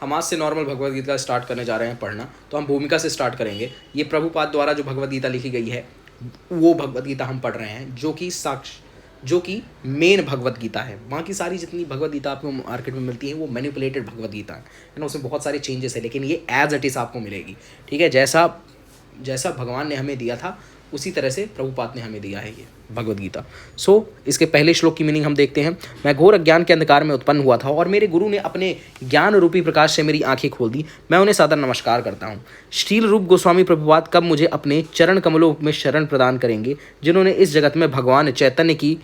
हम आज से नॉर्मल भगवद गीता स्टार्ट करने जा रहे हैं पढ़ना, तो हम भूमिका से स्टार्ट करेंगे। ये प्रभुपाद द्वारा जो भगवद गीता लिखी गई है वो भगवद गीता हम पढ़ रहे हैं, जो कि मेन भगवद गीता है। बाकी सारी जितनी भगवद गीता आपको मार्केट में मिलती है वो मैनिपुलेटेड भगवद गीता है ना, उसमें बहुत सारे चेंजेस है, लेकिन ये एज इट इज़ आपको मिलेगी। ठीक है, जैसा भगवान ने हमें दिया था उसी तरह से प्रभुपाद ने हमें दिया है ये भगवद गीता। इसके पहले श्लोक की मीनिंग हम देखते हैं। मैं घोर अज्ञान के अंधकार में उत्पन्न हुआ था और मेरे गुरु ने अपने ज्ञान रूपी प्रकाश से मेरी आंखें खोल दी। मैं उन्हें सादर नमस्कार करता हूँ। श्रील रूप गोस्वामी प्रभुपाद कब मुझे अपने चरण कमलों में शरण प्रदान करेंगे, जिन्होंने इस जगत में भगवान चैतन्य की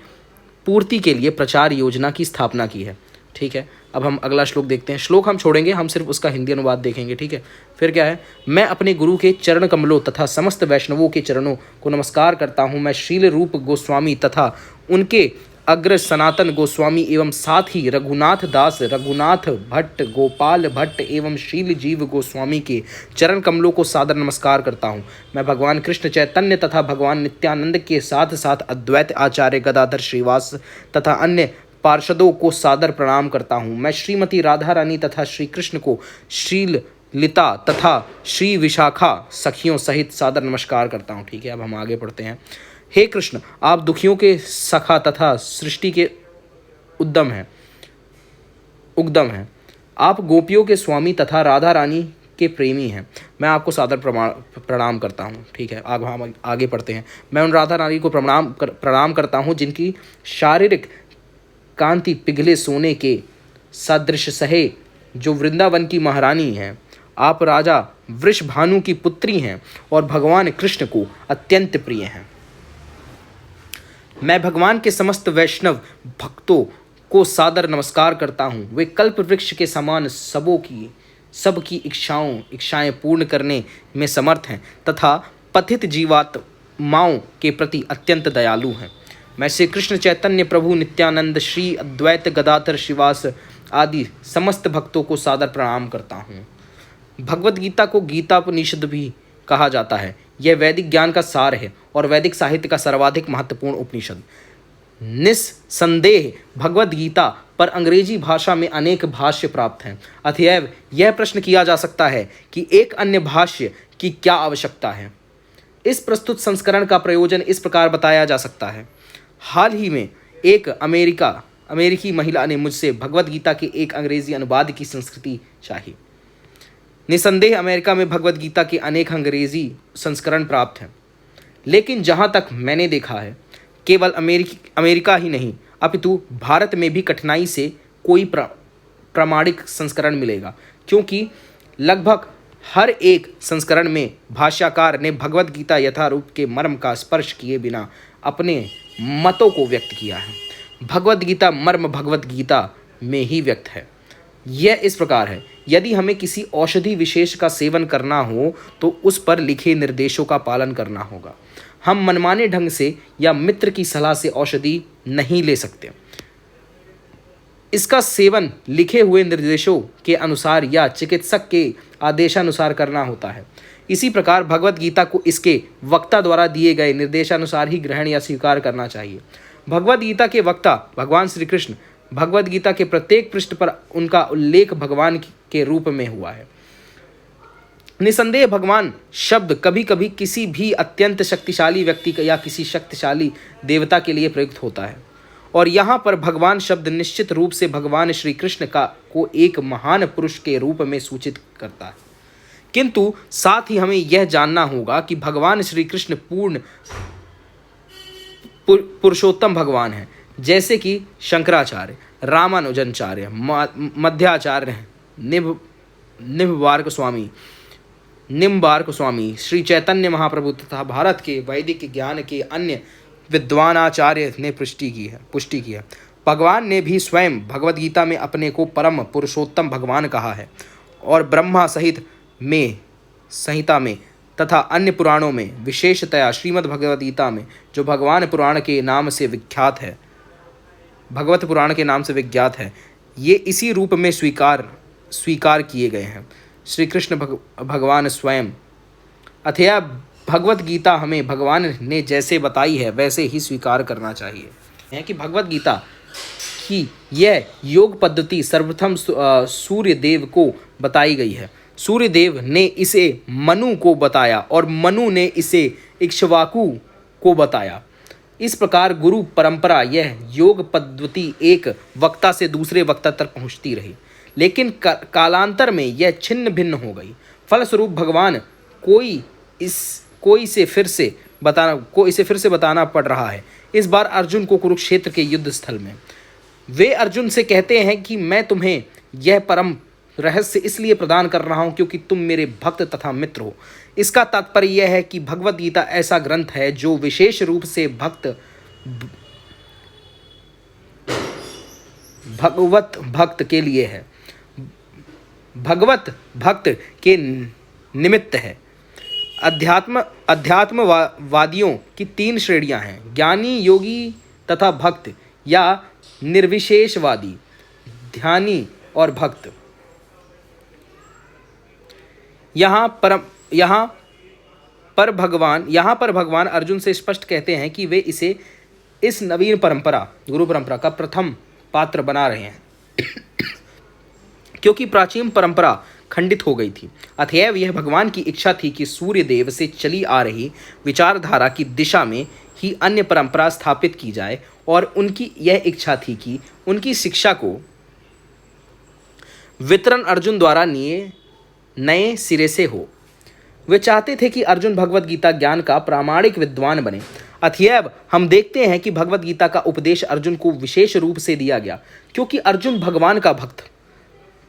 पूर्ति के लिए प्रचार योजना की स्थापना की है। ठीक है, अब हम अगला श्लोक देखते हैं। श्लोक हम छोड़ेंगे, हम सिर्फ उसका हिंदी अनुवाद देखेंगे। ठीक है, फिर क्या है, मैं अपने गुरु के चरण कमलों तथा समस्त वैष्णवों के चरणों को नमस्कार करता हूँ। मैं श्रील रूप गोस्वामी तथा उनके अग्र सनातन गोस्वामी एवं साथ ही रघुनाथ दास, रघुनाथ भट्ट, गोपाल भट्ट एवं शील जीव गोस्वामी के चरण कमलों को सादर नमस्कार करता हूँ। मैं भगवान कृष्ण चैतन्य तथा भगवान नित्यानंद के साथ साथ अद्वैत आचार्य गदाधर श्रीवास तथा अन्य पार्षदों को सादर प्रणाम करता हूँ। मैं श्रीमती राधा रानी तथा श्री कृष्ण को श्रील लिता तथा श्री विशाखा सखियों सहित सादर नमस्कार करता हूँ। ठीक है, अब हम आगे पढ़ते हैं। हे कृष्ण, आप दुखियों के सखा तथा सृष्टि के उद्गम हैं। आप गोपियों के स्वामी तथा राधा रानी के प्रेमी हैं। मैं आपको सादर प्रणाम करता हूँ। ठीक है, अब हम आगे पढ़ते हैं। मैं उन राधा रानी को प्रणाम करता हूँ जिनकी शारीरिक कांति पिघले सोने के सदृश सहे, जो वृंदावन की महारानी हैं। आप राजा वृषभानु की पुत्री हैं और भगवान कृष्ण को अत्यंत प्रिय हैं। मैं भगवान के समस्त वैष्णव भक्तों को सादर नमस्कार करता हूँ। वे कल्प वृक्ष के समान सबकी इच्छाएं पूर्ण करने में समर्थ हैं तथा पतित जीवात्माओं के प्रति अत्यंत दयालु हैं। मैं श्री कृष्ण चैतन्य प्रभु नित्यानंद, श्री अद्वैत गदाधर श्रीवास आदि समस्त भक्तों को सादर प्रणाम करता हूँ। भगवद गीता को गीतापनिषद भी कहा जाता है। यह वैदिक ज्ञान का सार है और वैदिक साहित्य का सर्वाधिक महत्वपूर्ण उपनिषद। निस्संदेह भगवद गीता पर अंग्रेजी भाषा में अनेक भाष्य प्राप्त हैं। अतएव यह प्रश्न किया जा सकता है कि एक अन्य भाष्य की क्या आवश्यकता है। इस प्रस्तुत संस्करण का प्रयोजन इस प्रकार बताया जा सकता है। हाल ही में एक अमेरिकी महिला ने मुझसे भगवद गीता के एक अंग्रेजी अनुवाद की संस्कृति चाही। निसंदेह अमेरिका में भगवद गीता के अनेक अंग्रेजी संस्करण प्राप्त हैं, लेकिन जहाँ तक मैंने देखा है केवल अमेरिका ही नहीं अपितु भारत में भी कठिनाई से कोई प्रामाणिक संस्करण मिलेगा, क्योंकि लगभग हर एक संस्करण में भाष्यकार ने भगवद गीता यथारूप के मर्म का स्पर्श किए बिना अपने मतों को व्यक्त किया है। भगवद गीता मर्म भगवद गीता में ही व्यक्त है। यह इस प्रकार है, यदि हमें किसी औषधि विशेष का सेवन करना हो तो उस पर लिखे निर्देशों का पालन करना होगा। हम मनमाने ढंग से या मित्र की सलाह से औषधि नहीं ले सकते। इसका सेवन लिखे हुए निर्देशों के अनुसार या चिकित्सक के आदेशानुसार करना होता है। इसी प्रकार भगवद गीता को इसके वक्ता द्वारा दिए गए निर्देशानुसार ही ग्रहण या स्वीकार करना चाहिए। भगवद गीता के वक्ता भगवान श्री कृष्ण, भगवद गीता के प्रत्येक पृष्ठ पर उनका उल्लेख भगवान के रूप में हुआ है। निसंदेह भगवान शब्द कभी कभी किसी भी अत्यंत शक्तिशाली व्यक्ति या किसी शक्तिशाली देवता के लिए प्रयुक्त होता है, और यहाँ पर भगवान शब्द निश्चित रूप से भगवान श्री कृष्ण को एक महान पुरुष के रूप में सूचित करता है। किंतु साथ ही हमें यह जानना होगा कि भगवान श्री कृष्ण पूर्ण पुरुषोत्तम भगवान हैं, जैसे कि शंकराचार्य, रामानुजनाचार्य, मध्याचार्य, निम्बार्क स्वामी, श्री चैतन्य महाप्रभु तथा भारत के वैदिक ज्ञान के अन्य विद्वान आचार्य ने पुष्टि की है। भगवान ने भी स्वयं भगवद गीता में अपने को परम पुरुषोत्तम भगवान कहा है, और ब्रह्मा संहिता में तथा अन्य पुराणों में, विशेषतया श्रीमद् भगवद गीता में, जो भगवत पुराण के नाम से विख्यात है, ये इसी रूप में स्वीकार किए गए हैं। श्री कृष्ण भगवान स्वयं। अतः भगवद गीता हमें भगवान ने जैसे बताई है वैसे ही स्वीकार करना चाहिए। है कि भगवद गीता कि यह योग पद्धति सर्वप्रथम सूर्य देव को बताई गई है। सूर्य देव ने इसे मनु को बताया और मनु ने इसे इक्ष्वाकु को बताया। इस प्रकार गुरु परंपरा यह योग पद्धति एक वक्ता से दूसरे वक्ता तक पहुंचती रही, लेकिन कालांतर में यह छिन्न भिन्न हो गई। फलस्वरूप भगवान को इसे फिर से बताना पड़ रहा है, इस बार अर्जुन को कुरुक्षेत्र के युद्ध स्थल में। वे अर्जुन से कहते हैं कि मैं तुम्हें यह परम रहस्य इसलिए प्रदान कर रहा हूं क्योंकि तुम मेरे भक्त तथा मित्र हो। इसका तात्पर्य यह है कि भगवद गीता ऐसा ग्रंथ है जो विशेष रूप से भगवत के लिए है, भगवत भक्त के निमित्त है। अध्यात्मवादियों की 3 श्रेणियां हैं, ज्ञानी, योगी तथा भक्त, या निर्विशेषवादी, ध्यानी और भक्त। यहाँ पर भगवान अर्जुन से स्पष्ट कहते हैं कि वे इसे इस नवीन परंपरा, गुरु परंपरा का प्रथम पात्र बना रहे हैं क्योंकि प्राचीन परंपरा खंडित हो गई थी। अतएव यह भगवान की इच्छा थी कि सूर्य देव से चली आ रही विचारधारा की दिशा में ही अन्य परंपरा स्थापित की जाए, और उनकी यह इच्छा थी कि उनकी शिक्षा को वितरण अर्जुन द्वारा नए सिरे से हो। वे चाहते थे कि अर्जुन भगवद गीता ज्ञान का प्रामाणिक विद्वान बने। अतएव हम देखते हैं कि भगवद गीता का उपदेश अर्जुन को विशेष रूप से दिया गया क्योंकि अर्जुन भगवान का भक्त,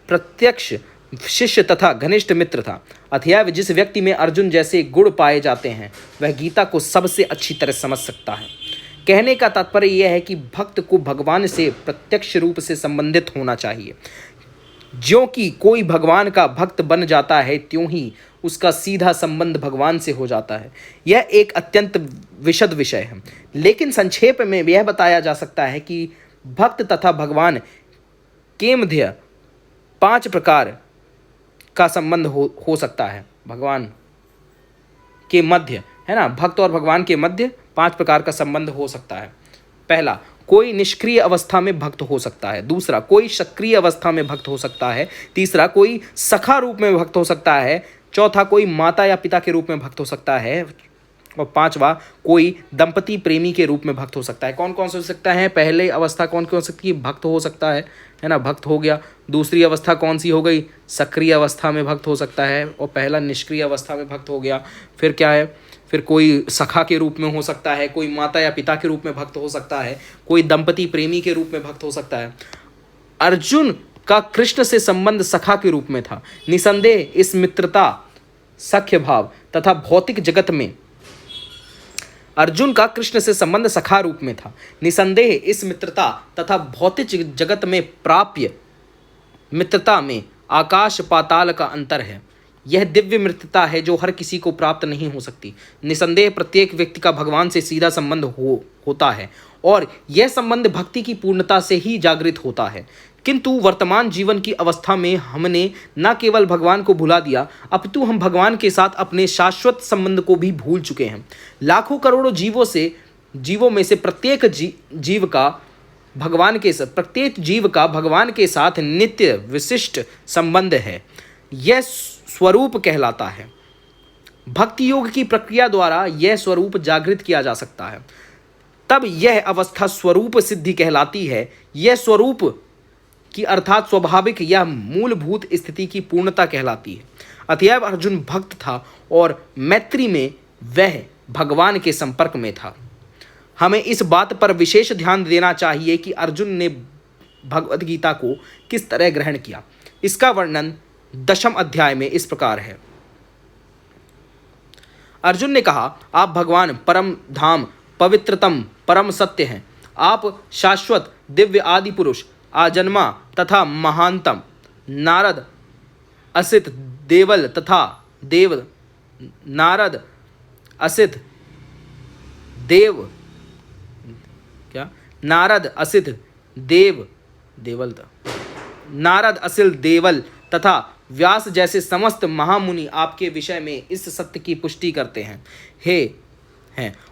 प्रत्यक्ष शिष्य तथा घनिष्ठ मित्र था। अतएव जिस व्यक्ति में अर्जुन जैसे गुण पाए जाते हैं वह गीता को सबसे अच्छी तरह समझ सकता है। कहने का तात्पर्य यह है कि भक्त को भगवान से प्रत्यक्ष रूप से संबंधित होना चाहिए। ज्यों कि कोई भगवान का भक्त बन जाता है त्यों ही उसका सीधा संबंध भगवान से हो जाता है। यह एक अत्यंत विशद विषय है, लेकिन संक्षेप में यह बताया जा सकता है कि भक्त तथा भगवान के मध्य 5 प्रकार का संबंध हो सकता है। भगवान के मध्य, है ना, भक्त और भगवान के मध्य 5 प्रकार का संबंध हो सकता है। पहला, कोई निष्क्रिय अवस्था में भक्त हो सकता है। दूसरा, कोई सक्रिय अवस्था में भक्त हो सकता है। तीसरा, कोई सखा रूप में भक्त हो सकता है। चौथा, कोई माता या पिता के रूप में भक्त हो सकता है। और 5वां, कोई दंपति प्रेमी के रूप में भक्त हो सकता है। कौन कौन से हो सकता है? पहले अवस्था कौन कौन हो सकती है? भक्त हो सकता है ना, भक्त हो गया। दूसरी अवस्था कौन सी हो गई? सक्रिय अवस्था में भक्त हो सकता है। और पहला निष्क्रिय अवस्था में भक्त हो गया। फिर क्या है? फिर कोई सखा के रूप में हो सकता है, कोई माता या पिता के रूप में भक्त हो सकता है, कोई दंपति प्रेमी के रूप में भक्त हो सकता है। अर्जुन का कृष्ण से संबंध सखा के रूप में था। निसंदेह इस मित्रता, सख्य भाव तथा भौतिक जगत में अर्जुन का कृष्ण से संबंध सखा रूप में था। निसंदेह इस मित्रता तथा भौतिक जगत में प्राप्य मित्रता में आकाश पाताल का अंतर है। यह दिव्य मित्रता है जो हर किसी को प्राप्त नहीं हो सकती। निसंदेह प्रत्येक व्यक्ति का भगवान से सीधा संबंध होता है और यह संबंध भक्ति की पूर्णता से ही जागृत होता है। किंतु वर्तमान जीवन की अवस्था में हमने न केवल भगवान को भुला दिया, अपितु हम भगवान के साथ अपने शाश्वत संबंध को भी भूल चुके हैं। लाखों करोड़ों जीवों में से प्रत्येक जीव का भगवान के साथ नित्य विशिष्ट संबंध है। यह स्वरूप कहलाता है। भक्ति योग की प्रक्रिया द्वारा यह स्वरूप जागृत किया जा सकता है। तब यह अवस्था स्वरूप सिद्धि कहलाती है। यह स्वरूप की अर्थात स्वाभाविक या मूलभूत स्थिति की पूर्णता कहलाती है। अतएव अर्जुन भक्त था और मैत्री में वह भगवान के संपर्क में था। हमें इस बात पर विशेष ध्यान देना चाहिए कि अर्जुन ने भगवद गीता को किस तरह ग्रहण किया। इसका वर्णन 10वें अध्याय में इस प्रकार है। अर्जुन ने कहा, आप भगवान परम धाम, पवित्रतम, परम सत्य हैं। आप शाश्वत, दिव्य आदि पुरुष, आजन्मा तथा महानतम। नारद असित देवल तथा देव, नारद असित देव, क्या? नारद असित देव, देवल था। नारद असिल देवल तथा व्यास जैसे समस्त महामुनि आपके विषय में इस सत्य की पुष्टि करते हैं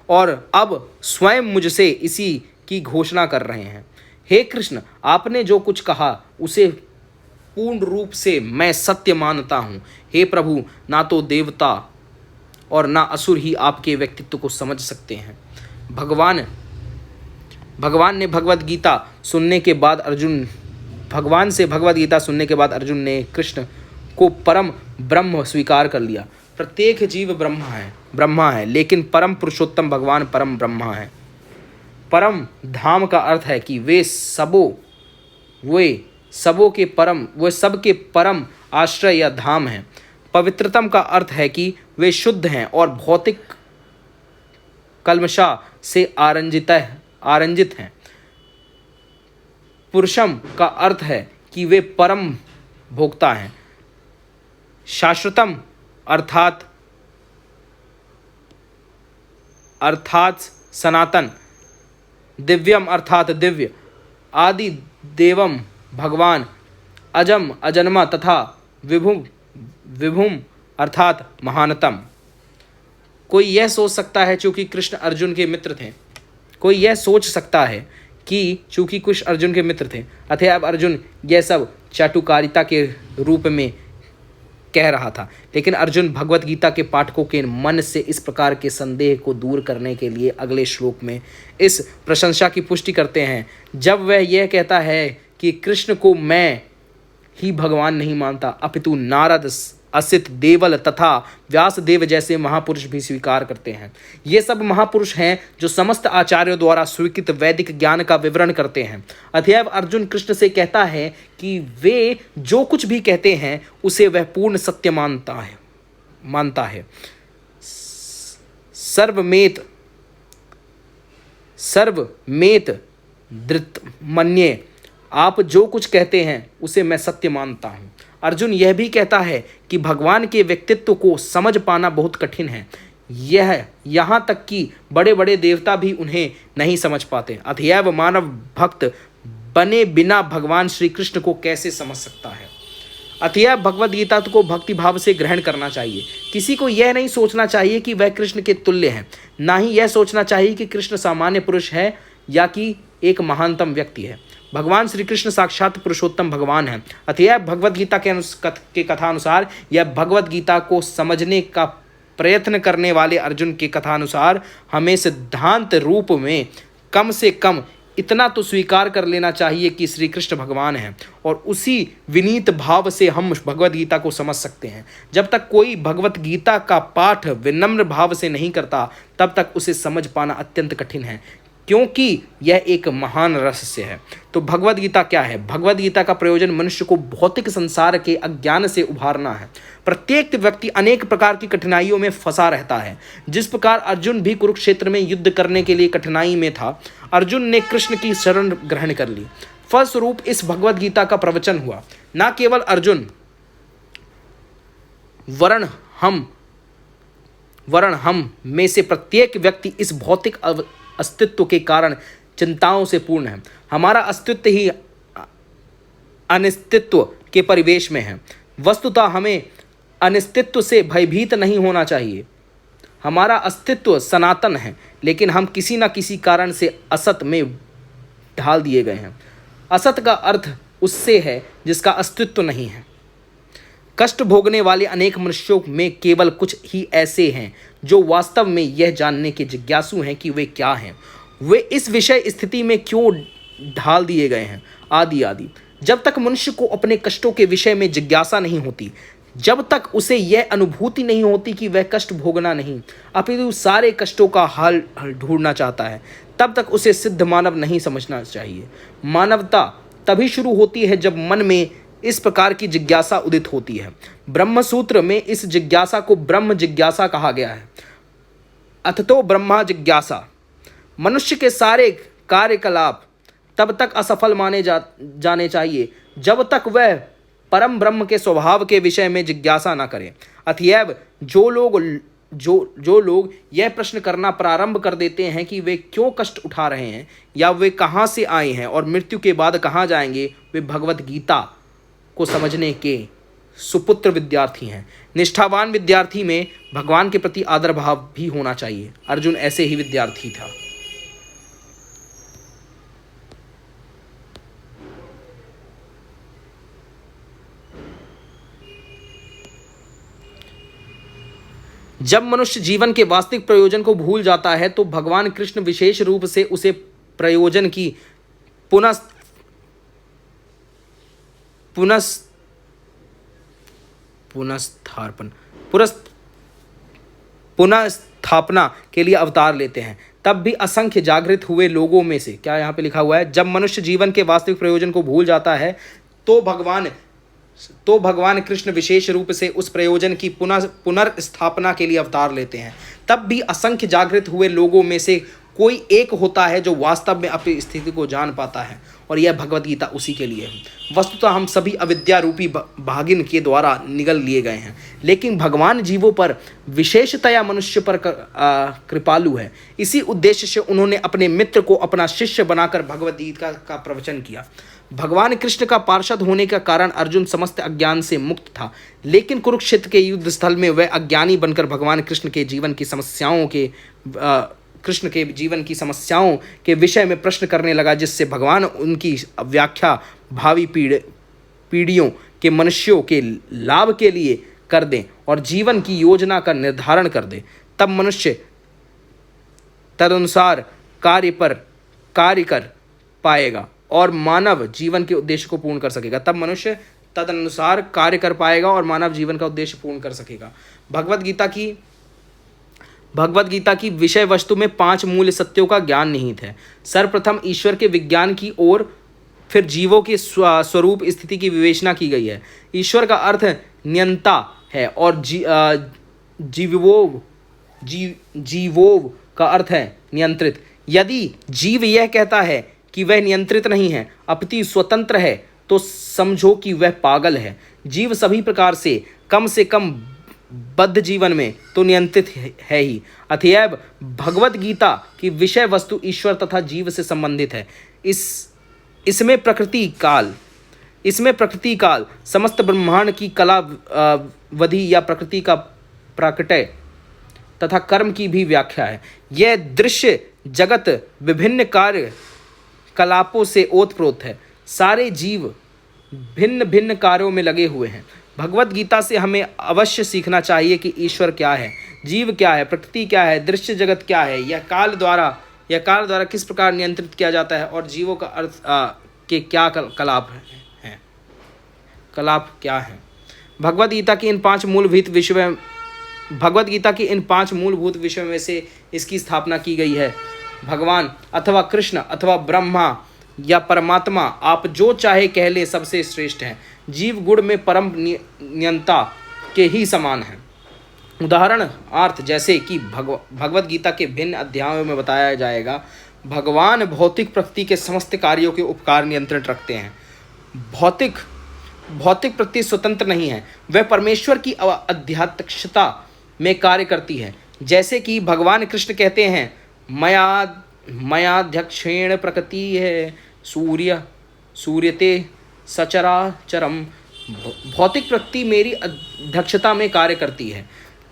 और अब स्वयं मुझसे इसी की घोषणा कर रहे हैं। हे कृष्ण, आपने जो कुछ कहा उसे पूर्ण रूप से मैं सत्य मानता हूँ। हे प्रभु, ना तो देवता और ना असुर ही आपके व्यक्तित्व को समझ सकते हैं। भगवान से भगवत गीता सुनने के बाद अर्जुन ने कृष्ण को परम ब्रह्म स्वीकार कर लिया। प्रत्येक जीव ब्रह्मा है, लेकिन परम पुरुषोत्तम भगवान परम ब्रह्मा है। परम धाम का अर्थ है कि वे सबके परम आश्रय या धाम हैं। पवित्रतम का अर्थ है कि वे शुद्ध हैं और भौतिक कल्मशा से आरंजित हैं। पुरुषम का अर्थ है कि वे परम भोक्ता हैं। शाश्वतम अर्थात सनातन, दिव्यम अर्थात दिव्य, आदि देवम भगवान, अजम अजन्मा तथा विभुम अर्थात महानतम। कोई यह सोच सकता है चूंकि कृष्ण अर्जुन के मित्र थे अतएव अर्जुन यह सब चाटुकारिता के रूप में कह रहा था। लेकिन अर्जुन भगवत गीता के पाठकों के मन से इस प्रकार के संदेह को दूर करने के लिए अगले श्लोक में इस प्रशंसा की पुष्टि करते हैं, जब वह यह कहता है कि कृष्ण को मैं ही भगवान नहीं मानता, अपितु नारद, असित, देवल तथा व्यासदेव जैसे महापुरुष भी स्वीकार करते हैं। ये सब महापुरुष हैं जो समस्त आचार्यों द्वारा स्वीकृत वैदिक ज्ञान का विवरण करते हैं। अतएव अर्जुन कृष्ण से कहता है कि वे जो कुछ भी कहते हैं उसे वह पूर्ण सत्य मानता है। सर्वमेत धृत मन्ये, आप जो कुछ कहते हैं उसे मैं सत्य मानता हूँ। अर्जुन यह भी कहता है कि भगवान के व्यक्तित्व को समझ पाना बहुत कठिन है। यहाँ तक कि बड़े बड़े देवता भी उन्हें नहीं समझ पाते। अतएव मानव भक्त बने बिना भगवान श्री कृष्ण को कैसे समझ सकता है। अतएव भगवद गीता को भक्ति भाव से ग्रहण करना चाहिए। किसी को यह नहीं सोचना चाहिए कि वह कृष्ण के तुल्य है, ना ही यह सोचना चाहिए कि कृष्ण सामान्य पुरुष है या कि एक महानतम व्यक्ति है। भगवान श्री कृष्ण साक्षात पुरुषोत्तम भगवान है। अतएव भगवद गीता के कथानुसार या भगवद गीता को समझने का प्रयत्न करने वाले अर्जुन के कथानुसार हमें सिद्धांत रूप में कम से कम इतना तो स्वीकार कर लेना चाहिए कि श्री कृष्ण भगवान हैं, और उसी विनीत भाव से हम भगवद गीता को समझ सकते हैं। जब तक कोई भगवद गीता का पाठ विनम्र भाव से नहीं करता तब तक उसे समझ पाना अत्यंत कठिन है, क्योंकि यह एक महान रहस्य है। तो भगवद गीता क्या है? भगवद गीता का प्रयोजन मनुष्य को भौतिक संसार के अज्ञान से उभारना है। प्रत्येक व्यक्ति अनेक प्रकार की कठिनाइयों में फंसा रहता है। जिस प्रकार अर्जुन भी कुरुक्षेत्र में युद्ध करने के लिए कठिनाई में था, अर्जुन ने कृष्ण की शरण ग्रहण कर ली। फलस्वरूप इस भगवद गीता का प्रवचन हुआ। न केवल अर्जुन वरण हम में से प्रत्येक व्यक्ति इस भौतिक अस्तित्व के कारण चिंताओं से पूर्ण है। हमारा अस्तित्व ही अनिश्चितत्व के परिवेश में है। वस्तुतः हमें अनिश्चितत्व से भयभीत नहीं होना चाहिए। हमारा अस्तित्व सनातन है, लेकिन हम किसी न किसी कारण से असत में ढाल दिए गए हैं। असत का अर्थ उससे है जिसका अस्तित्व नहीं है। कष्ट भोगने वाले अनेक मनुष्यों में केवल कुछ ही ऐसे हैं जो वास्तव में यह जानने के जिज्ञासु हैं कि वे क्या हैं, वे इस विषय स्थिति में क्यों ढाल दिए गए हैं, आदि आदि। जब तक मनुष्य को अपने कष्टों के विषय में जिज्ञासा नहीं होती, जब तक उसे यह अनुभूति नहीं होती कि वह कष्ट भोगना नहीं अपितु सारे कष्टों का हल ढूंढना चाहता है, तब तक उसे सिद्ध मानव नहीं समझना चाहिए। मानवता तभी शुरू होती है जब मन में इस प्रकार की जिज्ञासा उदित होती है। ब्रह्म सूत्र में इस जिज्ञासा को ब्रह्म जिज्ञासा कहा गया है। अथतो ब्रह्मा जिज्ञासा। मनुष्य के सारे कार्यकलाप तब तक असफल माने जाने चाहिए जब तक वह परम ब्रह्म के स्वभाव के विषय में जिज्ञासा न करें। अतएव जो लोग यह प्रश्न करना प्रारंभ कर देते हैं कि वे क्यों कष्ट उठा रहे हैं या वे कहाँ से आए हैं और मृत्यु के बाद कहाँ जाएंगे, वे भगवत गीता को समझने के सुपुत्र विद्यार्थी हैं। निष्ठावान विद्यार्थी में भगवान के प्रति आदर भाव भी होना चाहिए। अर्जुन ऐसे ही विद्यार्थी था। जब मनुष्य जीवन के वास्तविक प्रयोजन को भूल जाता है तो भगवान कृष्ण विशेष रूप से उसे प्रयोजन की पुनः पुनः पुनस्थापन पुनःस्थापना के लिए अवतार लेते हैं। तब भी असंख्य जागृत हुए लोगों में से, क्या यहाँ पे लिखा हुआ है, जब मनुष्य जीवन के वास्तविक प्रयोजन को भूल जाता है तो भगवान कृष्ण विशेष रूप से उस प्रयोजन की पुनर्स्थापना के लिए अवतार लेते हैं। तब भी असंख्य जागृत हुए लोगों में से कोई एक होता है जो वास्तव में अपनी स्थिति को जान पाता है, और यह भगवद गीता उसी के लिए है। वस्तुतः हम सभी अविद्या रूपी भागिन के द्वारा निगल लिए गए हैं, लेकिन भगवान जीवों पर, विशेषतया मनुष्य पर कृपालु है। इसी उद्देश्य से उन्होंने अपने मित्र को अपना शिष्य बनाकर भगवद गीता का प्रवचन किया। भगवान कृष्ण का पार्षद होने का कारण अर्जुन समस्त अज्ञान से मुक्त था, लेकिन कुरुक्षेत्र के युद्ध स्थल में वह अज्ञानी बनकर भगवान कृष्ण के जीवन की समस्याओं के विषय में प्रश्न करने लगा, जिससे भगवान उनकी व्याख्या भावी पीढ़ियों के मनुष्यों के लाभ के लिए कर दें और जीवन की योजना का निर्धारण कर दें। तब मनुष्य तदनुसार कार्य कर पाएगा और मानव जीवन के उद्देश्य को पूर्ण कर सकेगा। भगवद गीता की विषय वस्तु में 5 मूल सत्यों का ज्ञान निहित है। सर्वप्रथम ईश्वर के विज्ञान की ओर, फिर जीवों के स्वरूप स्थिति की विवेचना की गई है। ईश्वर का अर्थ नियंता है और जीवों का अर्थ है नियंत्रित। यदि जीव यह कहता है कि वह नियंत्रित नहीं है अपितु स्वतंत्र है, तो समझो कि वह पागल है। जीव सभी प्रकार से कम बद्ध जीवन में तो नियंत्रित है ही। अतएव भगवद गीता की विषय वस्तु ईश्वर तथा जीव से संबंधित है। इसमें प्रकृति काल, समस्त ब्रह्मांड की कला विधि या प्रकृति का प्रकटय तथा कर्म की भी व्याख्या है। यह दृश्य जगत विभिन्न कार्य कलापों से ओतप्रोत है। सारे जीव भिन्न भिन्न कार्यों में लगे हुए हैं। भगवद गीता से हमें अवश्य सीखना चाहिए कि ईश्वर क्या है, जीव क्या है, प्रकृति क्या है, दृश्य जगत क्या है, यह काल द्वारा किस प्रकार नियंत्रित किया जाता है और जीवों का अर्थ के क्या कलाप क्या है। भगवद गीता की इन 5 मूलभूत विषयों में से इसकी स्थापना की गई है। भगवान अथवा कृष्ण अथवा ब्रह्मा या परमात्मा, आप जो चाहे कह ले, सबसे श्रेष्ठ है। जीव गुण में परम नियंता के ही समान है। उदाहरणार्थ जैसे कि भगवद गीता के भिन्न अध्यायों में बताया जाएगा, भगवान भौतिक प्रकृति के समस्त कार्यों के उपकार नियंत्रण रखते हैं। भौतिक प्रकृति स्वतंत्र नहीं है, वह परमेश्वर की अध्यात्मकता में कार्य करती है। जैसे कि भगवान कृष्ण कहते हैं, मयाध्यक्षेण प्रकृति है सूर्यते सचराचरम। भौतिक प्रकृति मेरी अध्यक्षता में कार्य करती है।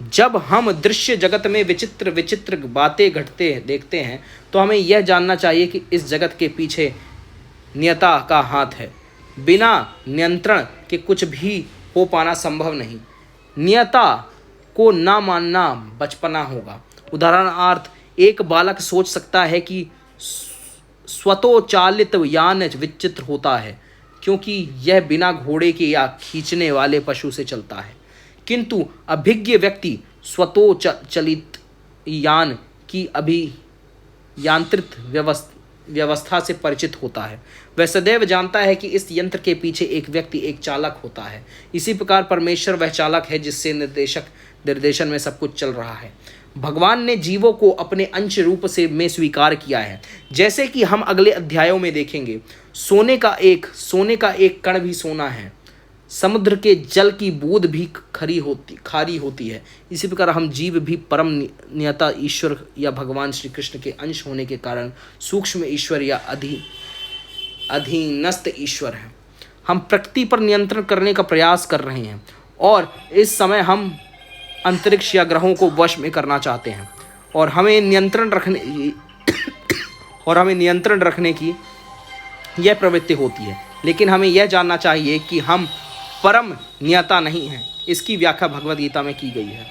जब हम दृश्य जगत में विचित्र बातें घटते देखते हैं तो हमें यह जानना चाहिए कि इस जगत के पीछे नियता का हाथ है। बिना नियंत्रण के कुछ भी हो पाना संभव नहीं। नियता को ना मानना बचपना होगा। उदाहरणार्थ एक बालक सोच सकता है कि स्वतोचालित यान विचित्र होता है क्योंकि यह बिना घोड़े के या खींचने वाले पशु से चलता है, किंतु अभिज्ञ व्यक्ति स्वतोचालित यान की अभियांत्रित व्यवस्था से परिचित होता है। वह सदैव जानता है कि इस यंत्र के पीछे एक व्यक्ति, एक चालक होता है। इसी प्रकार परमेश्वर वह चालक है जिससे निर्देशन में सब कुछ चल रहा है। भगवान ने जीवों को अपने अंश रूप में स्वीकार किया है। जैसे कि हम अगले अध्यायों में देखेंगे, सोने का एक कण भी सोना है, समुद्र के जल की बूंद भी खारी होती है। इसी प्रकार हम जीव भी परम नियता ईश्वर या भगवान श्री कृष्ण के अंश होने के कारण सूक्ष्म ईश्वर या अधीनस्थ ईश्वर हैं। हम प्रकृति पर नियंत्रण करने का प्रयास कर रहे हैं और इस समय हम अंतरिक्ष या ग्रहों को वश में करना चाहते हैं और हमें नियंत्रण रखने की यह प्रवृत्ति होती है। लेकिन हमें यह जानना चाहिए कि हम परम नियता नहीं हैं। इसकी व्याख्या भगवद गीता में की गई है।